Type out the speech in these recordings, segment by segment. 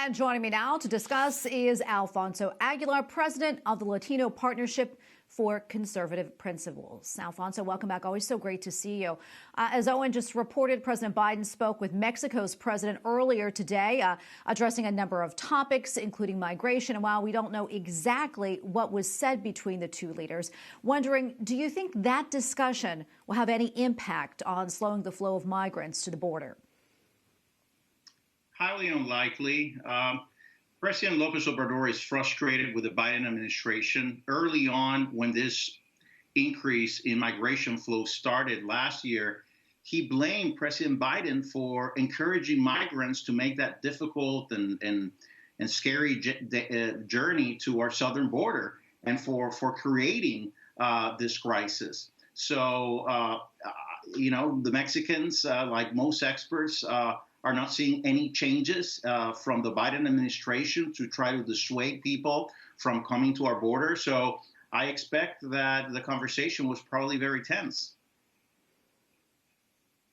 And joining me now to discuss is Alfonso Aguilar, president of the Latino Partnership for Conservative Principles. Alfonso, welcome back. Always so great to see you. As Owen just reported, President Biden spoke with Mexico's president earlier today, addressing a number of topics, including migration. And while we don't know exactly what was said between the two leaders, wondering, do you think that discussion will have any impact on slowing the flow of migrants to the border? Highly unlikely. President Lopez Obrador is frustrated with the Biden administration. Early on, when this increase in migration flow started last year, he blamed President Biden for encouraging migrants to make that difficult and scary journey to our southern border and for creating this crisis. So, the Mexicans, like most experts, are not seeing any changes from the Biden administration to try to dissuade people from coming to our border. So I expect that the conversation was probably very tense.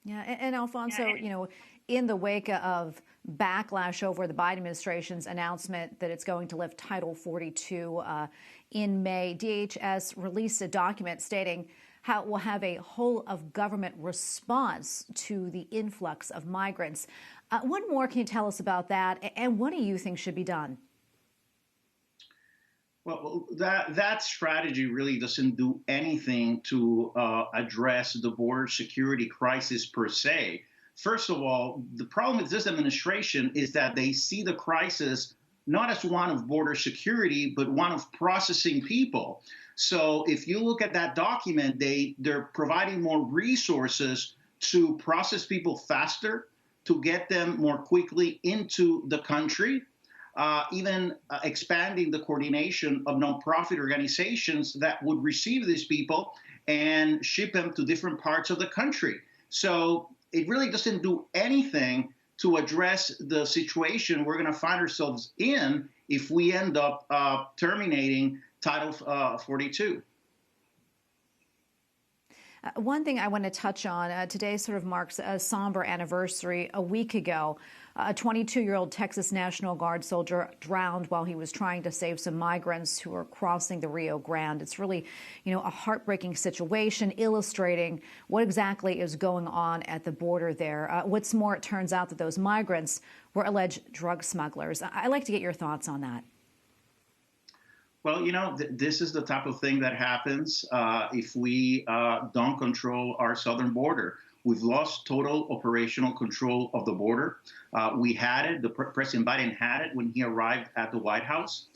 Yeah, and Alfonso, in the wake of backlash over the Biden administration's announcement that it's going to lift Title 42 in May, DHS released a document stating how it will have a whole of government response to the influx of migrants. What more can you tell us about that, and what do you think should be done? Well, that strategy really doesn't do anything to address the border security crisis per se. First of all, the problem with this administration is that they see the crisis not as one of border security, but one of processing people. So if you look at that document, they're providing more resources to process people faster, to get them more quickly into the country, even expanding the coordination of nonprofit organizations that would receive these people and ship them to different parts of the country. So it really doesn't do anything to address the situation we're going to find ourselves in if we end up terminating Title 42. One thing I want to touch on, today sort of marks a somber anniversary. A week ago, a 22-year-old Texas National Guard soldier drowned while he was trying to save some migrants who were crossing the Rio Grande. It's really, a heartbreaking situation illustrating what exactly is going on at the border there. What's more, it turns out that those migrants were alleged drug smugglers. I'd like to get your thoughts on that. Well, this is the type of thing that happens if we don't control our southern border. We've lost total operational control of the border. We had it. President Biden had it when he arrived at the White House.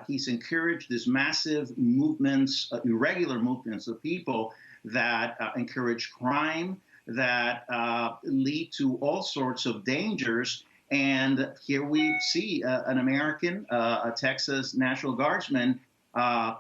He's encouraged these massive movements, irregular movements of people that encourage crime, that lead to all sorts of dangers. And here we see an American, a Texas National Guardsman,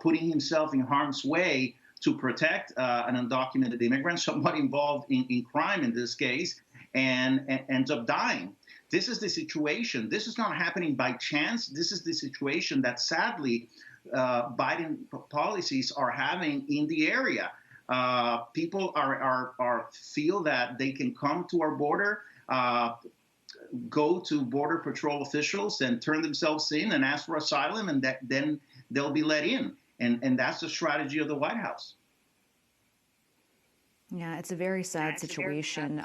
putting himself in harm's way to protect an undocumented immigrant, somebody involved in crime in this case, and ends up dying. This is the situation. This is not happening by chance. This is the situation that sadly Biden policies are having in the area. People feel that they can come to our border, go to Border Patrol officials and turn themselves in and ask for asylum, and then they'll be let in. And that's the strategy of the White House. Yeah, it's a very sad situation.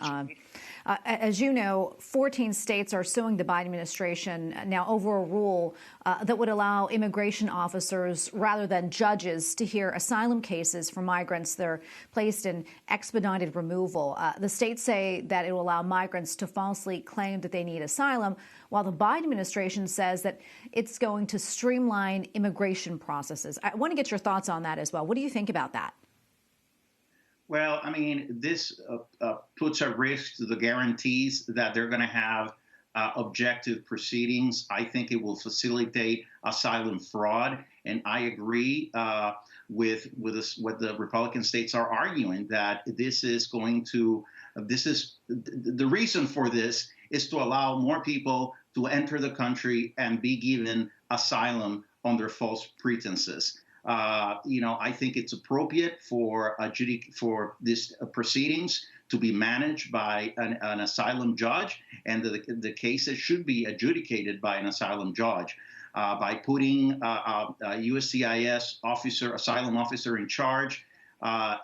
As you know, 14 states are suing the Biden administration now over a rule that would allow immigration officers, rather than judges, to hear asylum cases for migrants that are placed in expedited removal. The states say that it will allow migrants to falsely claim that they need asylum, while the Biden administration says that it's going to streamline immigration processes. I want to get your thoughts on that as well. What do you think about that? Well, I mean, this puts at risk the guarantees that they're going to have objective proceedings. I think it will facilitate asylum fraud. And I agree with what the Republican states are arguing, that this is the reason for this is to allow more people to enter the country and be given asylum under false pretenses. I think it's appropriate for these proceedings to be managed by an asylum judge, and the cases should be adjudicated by an asylum judge. By putting a USCIS officer, asylum officer in charge,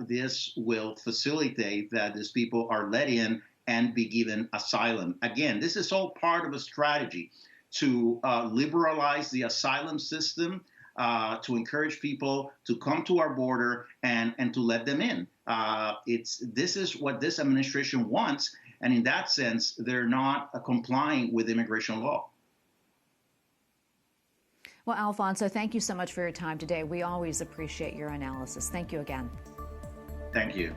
this will facilitate that these people are let in and be given asylum. Again, this is all part of a strategy to liberalize the asylum system, to encourage people to come to our border and to let them in. This is what this administration wants, and in that sense, they're not complying with immigration law. Well, Alfonso, thank you so much for your time today. We always appreciate your analysis. Thank you again. Thank you.